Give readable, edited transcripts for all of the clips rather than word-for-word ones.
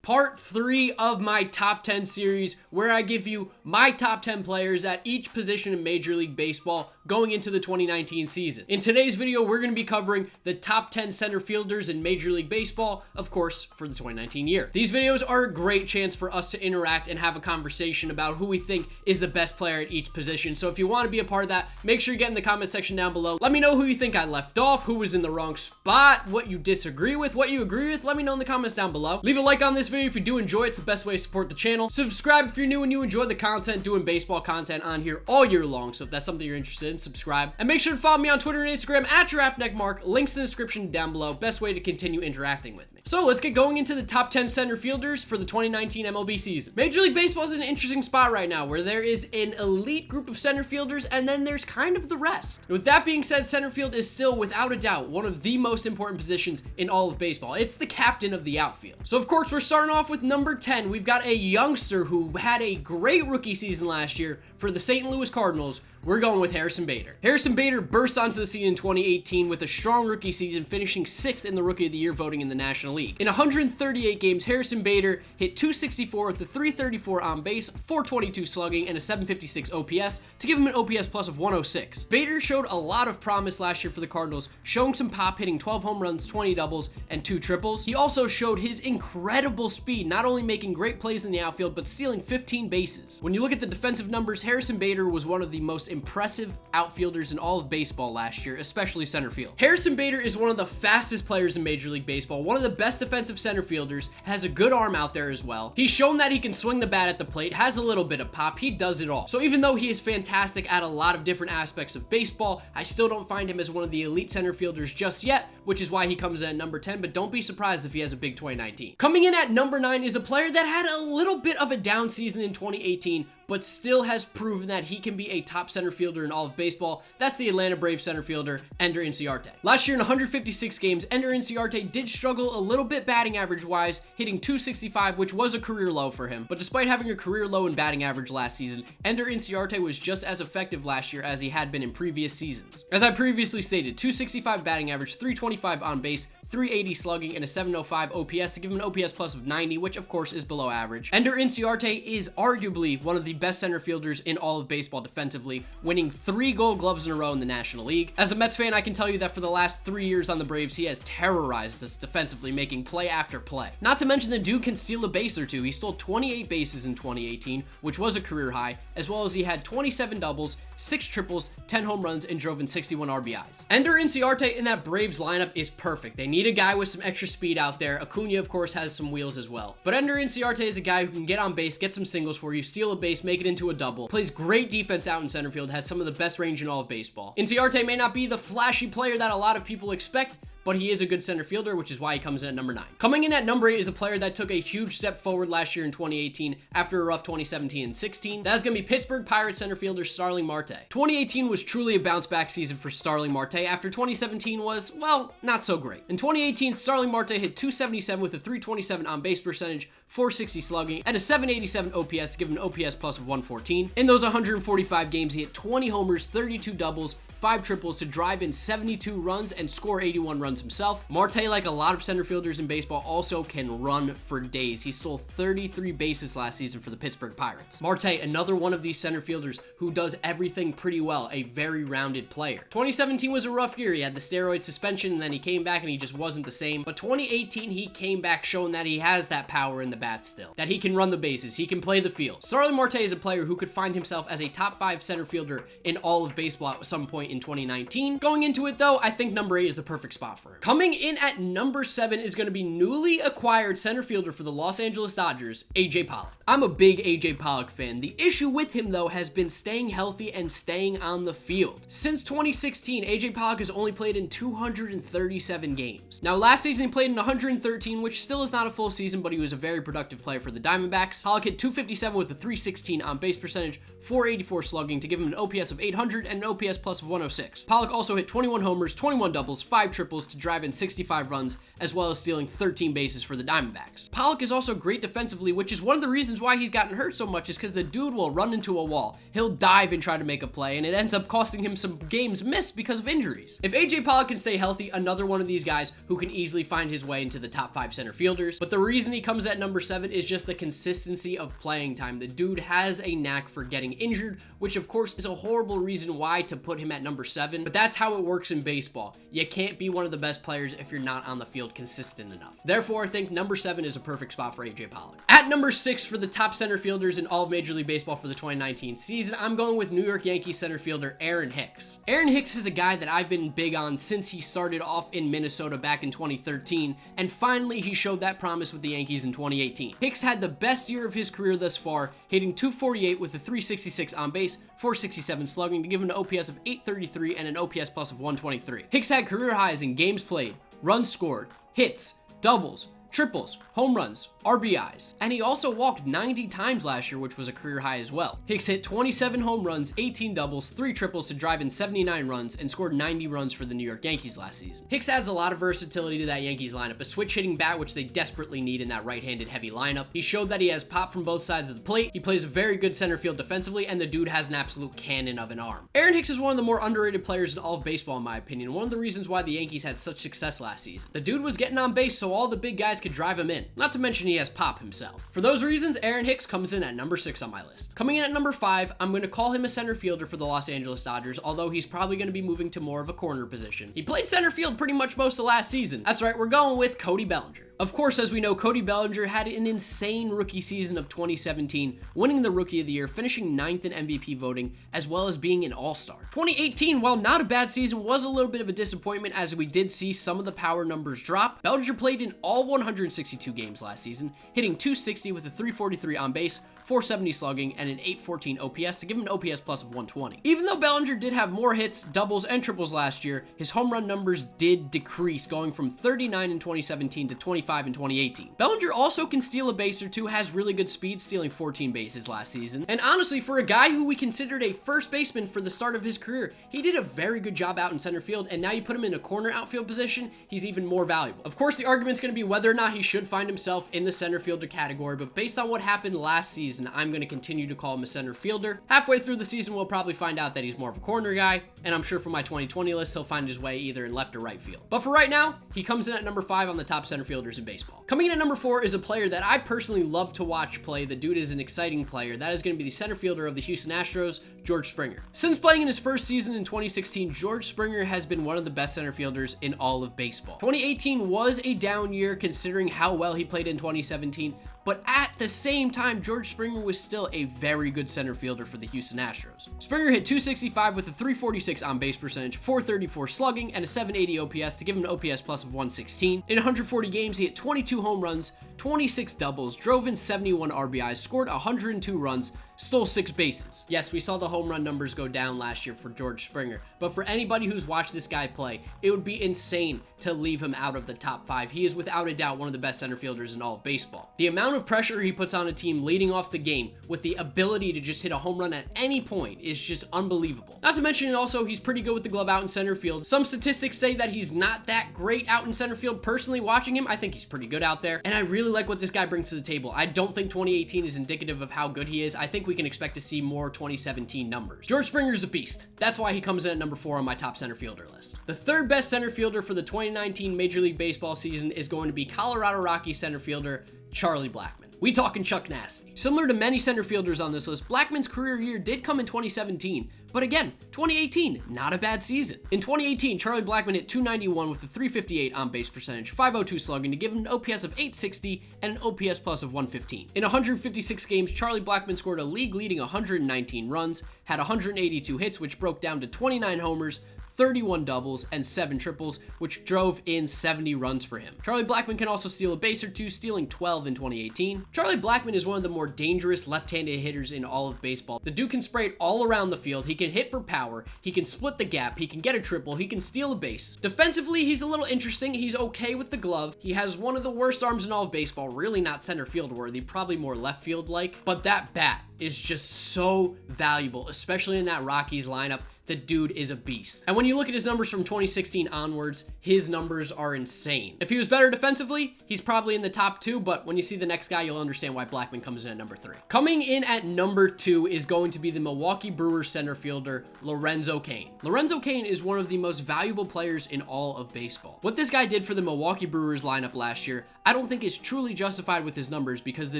part 3 of my top 10 series, where I give you my top 10 players at each position in Major League Baseball going into the 2019 season. In today's video, we're going to be covering the top 10 center fielders in Major League Baseball, of course, for the 2019 year. These videos are a great chance for us to interact and have a conversation about who we think is the best player at each position. So if you want to be a part of that, make sure you get in the comment section down below. Let me know who you think I left off, who was in the wrong spot, what you disagree with, what you agree with. Let me know in the comments down below. Leave a like on this video if you do enjoy it. It's the best way to support the channel. Subscribe if you're new and you enjoy the content. Doing baseball content on here all year long, so if that's something you're interested in, subscribe. And make sure to follow me on Twitter and Instagram at GiraffeNeckMarc. Links in the description down below. Best way to continue interacting with me. So let's get going into the top 10 center fielders for the 2019 MLB season. Major League Baseball is in an interesting spot right now where there is an elite group of center fielders and then there's kind of the rest. With that being said, center field is still without a doubt one of the most important positions in all of baseball. It's the captain of the outfield. So of course we're starting off with number 10. We've got a youngster who had a great rookie season last year for the St. Louis Cardinals. We're going with Harrison Bader. Harrison Bader burst onto the scene in 2018 with a strong rookie season, finishing 6th in the Rookie of the Year voting in the National League. In 138 games, Harrison Bader hit .264 with a .334 on base, .422 slugging, and a .756 OPS to give him an OPS plus of 106. Bader showed a lot of promise last year for the Cardinals, showing some pop, hitting 12 home runs, 20 doubles, and 2 triples. He also showed his incredible speed, not only making great plays in the outfield, but stealing 15 bases. When you look at the defensive numbers, Harrison Bader was one of the most impressive outfielders in all of baseball last year, especially center field. Harrison Bader is one of the fastest players in Major League Baseball, one of the best defensive center fielders, has a good arm out there as well. He's shown that he can swing the bat at the plate, has a little bit of pop, he does it all. So even though he is fantastic at a lot of different aspects of baseball, I still don't find him as one of the elite center fielders just yet, which is why he comes in at number 10, but don't be surprised if he has a big 2019. Coming in at number 9 is a player that had a little bit of a down season in 2018, but still has proven that he can be a top center fielder in all of baseball. That's the Atlanta Braves center fielder, Ender Inciarte. Last year in 156 games, Ender Inciarte did struggle a little bit batting average wise, hitting .265, which was a career low for him. But despite having a career low in batting average last season, Ender Inciarte was just as effective last year as he had been in previous seasons. As I previously stated, .265 batting average, .325 on base, .380 slugging, and a .705 OPS to give him an OPS plus of 90, which of course is below average. Ender Inciarte is arguably one of the best center fielders in all of baseball defensively, winning 3 Gold Gloves in a row in the National League. As a Mets fan, I can tell you that for the last 3 years on the Braves, he has terrorized us defensively, making play after play. Not to mention the dude can steal a base or two. He stole 28 bases in 2018, which was a career high, as well as he had 27 doubles, 6 triples, 10 home runs, and drove in 61 RBIs. Ender Inciarte in that Braves lineup is perfect. They need a guy with some extra speed out there. Acuna, of course, has some wheels as well. But Ender Inciarte is a guy who can get on base, get some singles for you, steal a base, make it into a double, plays great defense out in center field, has some of the best range in all of baseball. Inciarte may not be the flashy player that a lot of people expect, but he is a good center fielder, which is why he comes in at number 9. Coming in at number 8 is a player that took a huge step forward last year in 2018 after a rough 2017 and 16. That is going to be Pittsburgh Pirates center fielder Starling Marte. 2018 was truly a bounce back season for Starling Marte after 2017 was, well, not so great. In 2018, Starling Marte hit .277 with a .327 on base percentage, .460 slugging, and a .787 OPS to give him an OPS plus of 114. In those 145 games, he hit 20 homers, 32 doubles, 5 triples to drive in 72 runs and score 81 runs himself. Marte, like a lot of center fielders in baseball, also can run for days. He stole 33 bases last season for the Pittsburgh Pirates. Marte, another one of these center fielders who does everything pretty well, a very rounded player. 2017 was a rough year. He had the steroid suspension and then he came back and he just wasn't the same. But 2018, he came back showing that he has that power in the bat still, that he can run the bases, he can play the field. Starling Marte is a player who could find himself as a top 5 center fielder in all of baseball at some point in 2019. Going into it though, I think number 8 is the perfect spot for him. Coming in at number 7 is going to be newly acquired center fielder for the Los Angeles Dodgers, AJ Pollock. I'm a big AJ Pollock fan. The issue with him though has been staying healthy and staying on the field. Since 2016, AJ Pollock has only played in 237 games. Now last season he played in 113, which still is not a full season, but he was a very productive player for the Diamondbacks. Pollock hit .257 with a .316 on base percentage, .484 slugging to give him an OPS of 800 and an OPS plus of 106. Pollock also hit 21 homers, 21 doubles, 5 triples to drive in 65 runs, as well as stealing 13 bases for the Diamondbacks. Pollock is also great defensively, which is one of the reasons why he's gotten hurt so much, is because the dude will run into a wall. He'll dive and try to make a play, and it ends up costing him some games missed because of injuries. If AJ Pollock can stay healthy, another one of these guys who can easily find his way into the top 5 center fielders. But the reason he comes at number 7 is just the consistency of playing time. The dude has a knack for getting injured, which of course is a horrible reason why to put him at number 7, but that's how it works in baseball. You can't be one of the best players if you're not on the field consistent enough. Therefore, I think number 7 is a perfect spot for AJ Pollock. At number 6 for the top center fielders in all of Major League Baseball for the 2019 season, I'm going with New York Yankees center fielder Aaron Hicks. Aaron Hicks is a guy that I've been big on since he started off in Minnesota back in 2013, and finally he showed that promise with the Yankees in 2018. Hicks had the best year of his career thus far, hitting .248 with a .366 on base, .467 slugging to give him an OPS of 833 and an OPS plus of 123. Hicks had career highs in games played, runs scored, hits, doubles, triples, home runs, RBIs, and he also walked 90 times last year, which was a career high as well. Hicks hit 27 home runs, 18 doubles, 3 triples to drive in 79 runs, and scored 90 runs for the New York Yankees last season. Hicks adds a lot of versatility to that Yankees lineup, a switch-hitting bat which they desperately need in that right-handed heavy lineup. He showed that he has pop from both sides of the plate, he plays a very good center field defensively, and the dude has an absolute cannon of an arm. Aaron Hicks is one of the more underrated players in all of baseball in my opinion, one of the reasons why the Yankees had such success last season. The dude was getting on base so all the big guys could drive him in, not to mention he has pop himself. For those reasons, Aaron Hicks comes in at number 6 on my list. Coming in at number 5, I'm going to call him a center fielder for the Los Angeles Dodgers, although he's probably going to be moving to more of a corner position. He played center field pretty much most of last season. That's right, we're going with Cody Bellinger. Of course, as we know, Cody Bellinger had an insane rookie season of 2017, winning the Rookie of the Year, finishing 9th in MVP voting, as well as being an All-Star. 2018, while not a bad season, was a little bit of a disappointment as we did see some of the power numbers drop. Bellinger played in all 162 games last season, hitting .260 with a .343 on base, .470 slugging, and an .814 OPS to give him an OPS plus of 120. Even though Bellinger did have more hits, doubles, and triples last year, his home run numbers did decrease, going from 39 in 2017 to 25 in 2018. Bellinger also can steal a base or two, has really good speed, stealing 14 bases last season. And honestly, for a guy who we considered a first baseman for the start of his career, he did a very good job out in center field, and now you put him in a corner outfield position, he's even more valuable. Of course, the argument's going to be whether or not he should find himself in the center fielder category, but based on what happened last season, I'm going to continue to call him a center fielder. Halfway through the season, we'll probably find out that he's more of a corner guy, and I'm sure for my 2020 list, he'll find his way either in left or right field. But for right now, he comes in at number 5 on the top center fielders in baseball. Coming in at number 4 is a player that I personally love to watch play. The dude is an exciting player. That is going to be the center fielder of the Houston Astros, George Springer. Since playing in his first season in 2016, George Springer has been one of the best center fielders in all of baseball. 2018 was a down year considering how well he played in 2017, but at the same time, George Springer was still a very good center fielder for the Houston Astros. Springer hit .265 with a .346 on base percentage, .434 slugging, and a .780 OPS to give him an OPS plus of 116. In 140 games, he hit 22 home runs, 26 doubles, drove in 71 RBIs, scored 102 runs, stole 6 bases. Yes, we saw the home run numbers go down last year for George Springer, but for anybody who's watched this guy play, it would be insane to leave him out of the top 5. He is without a doubt one of the best center fielders in all of baseball. The amount of pressure he puts on a team leading off the game with the ability to just hit a home run at any point is just unbelievable. Not to mention also, he's pretty good with the glove out in center field. Some statistics say that he's not that great out in center field. Personally, watching him, I think he's pretty good out there, and I really like what this guy brings to the table. I don't think 2018 is indicative of how good he is. I think we can expect to see more 2017 numbers. George Springer's a beast. That's why he comes in at number 4 on my top center fielder list. The third best center fielder for the 2019 Major League Baseball season is going to be Colorado Rockies center fielder Charlie Blackmon. We talking Chuck Nasty. Similar to many center fielders on this list, Blackmon's career year did come in 2017, but again, 2018, not a bad season. In 2018, Charlie Blackmon hit .291 with a .358 on base percentage, .502 slugging to give him an OPS of 860 and an OPS plus of 115. In 156 games, Charlie Blackmon scored a league-leading 119 runs, had 182 hits, which broke down to 29 homers, 31 doubles, and 7 triples, which drove in 70 runs for him. Charlie Blackmon can also steal a base or two, stealing 12 in 2018. Charlie Blackmon is one of the more dangerous left-handed hitters in all of baseball. The dude can spray it all around the field, he can hit for power, he can split the gap, he can get a triple, he can steal a base. Defensively, he's a little interesting, he's okay with the glove, he has one of the worst arms in all of baseball, really not center field worthy, probably more left field like, but that bat is just so valuable, especially in that Rockies lineup. the dude is a beast. And when you look at his numbers from 2016 onwards, his numbers are insane. If he was better defensively, he's probably in the top 2, but when you see the next guy, you'll understand why Blackmon comes in at number 3. Coming in at number 2 is going to be the Milwaukee Brewers center fielder, Lorenzo Cain. Lorenzo Cain is one of the most valuable players in all of baseball. What this guy did for the Milwaukee Brewers lineup last year, I don't think is truly justified with his numbers because the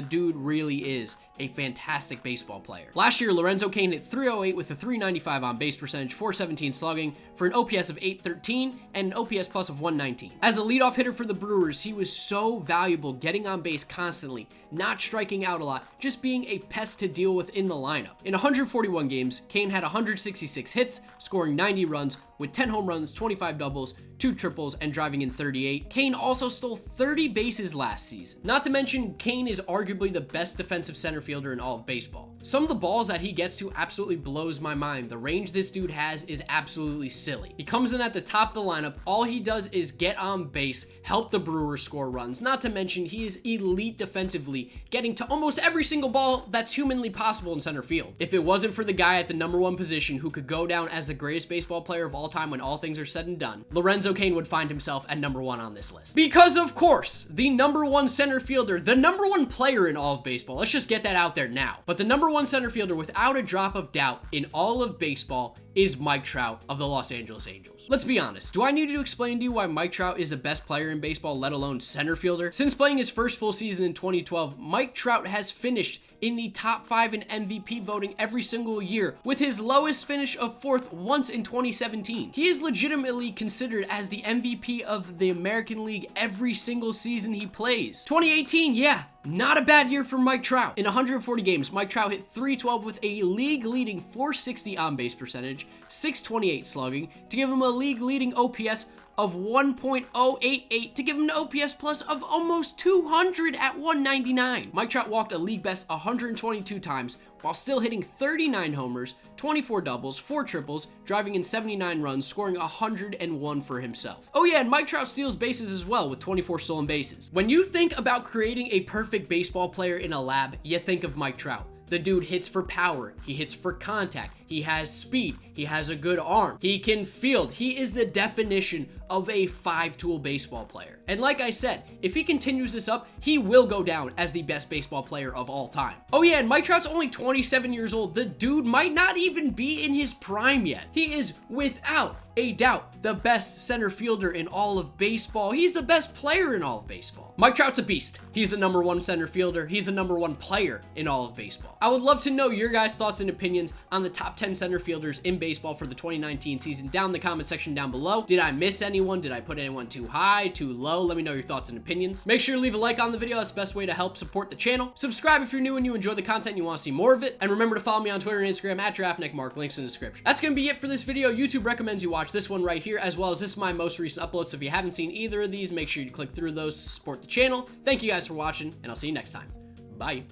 dude really is a fantastic baseball player. Last year, Lorenzo Cain hit .308 with a .395 on base percentage, .417 slugging for an OPS of .813 and an OPS plus of .119. As a leadoff hitter for the Brewers, he was so valuable getting on base constantly, not striking out a lot, just being a pest to deal with in the lineup. In 141 games, Cain had 166 hits, scoring 90 runs with 10 home runs, 25 doubles, 2 triples, and driving in 38. Cain also stole 30 bases last season. Not to mention, Cain is arguably the best defensive center fielder in all of baseball. Some of the balls that he gets to absolutely blows my mind. The range this dude has is absolutely silly. He comes in at the top of the lineup. All he does is get on base, help the Brewers score runs. Not to mention, he is elite defensively, getting to almost every single ball that's humanly possible in center field. If it wasn't for the guy at the number 1 position who could go down as the greatest baseball player of all time when all things are said and done, Lorenzo Cain would find himself at number 1 on this list. Because of course, the number 1 center fielder, the number 1 player in all of baseball, let's just get that out there now. But the number 1 center fielder without a drop of doubt in all of baseball is Mike Trout of the Los Angeles Angels. Let's be honest, do I need to explain to you why Mike Trout is the best player in baseball, let alone center fielder? Since playing his first full season in 2012, Mike Trout has finished in the top 5 in MVP voting every single year, with his lowest finish of 4th once in 2017. He is legitimately considered as the MVP of the American League every single season he plays. 2018, yeah, not a bad year for Mike Trout. In 140 games, Mike Trout hit .312 with a league-leading .460 on-base percentage, .628 slugging, to give him a league-leading OPS of 1.088 to give him an OPS plus of almost 200 at 199. Mike Trout walked a league best 122 times while still hitting 39 homers, 24 doubles, 4 triples, driving in 79 runs, scoring 101 for himself. Oh yeah, and Mike Trout steals bases as well with 24 stolen bases. When you think about creating a perfect baseball player in a lab, you think of Mike Trout. The dude hits for power, he hits for contact, he has speed, he has a good arm, he can field. He is the definition of a 5-tool baseball player. And like I said, if he continues this up, he will go down as the best baseball player of all time. Oh yeah, and Mike Trout's only 27 years old. The dude might not even be in his prime yet. He is without a doubt the best center fielder in all of baseball. He's the best player in all of baseball. Mike Trout's a beast. He's the number 1 center fielder. He's the number 1 player in all of baseball. I would love to know your guys' thoughts and opinions on the top 10 center fielders in baseball for the 2019 season down in the comment section down below. Did I miss anyone? Did I put anyone too high, too low? Let me know your thoughts and opinions. Make sure to leave a like on the video. That's the best way to help support the channel. Subscribe if you're new and you enjoy the content and you want to see more of it. And remember to follow me on Twitter and Instagram at GiraffeNeckMarc. Links in the description. That's going to be it for this video. YouTube recommends you watch this one right here, as well as this is my most recent upload. So if you haven't seen either of these, make sure you click through those to support the channel. Thank you guys for watching, and I'll see you next time. Bye.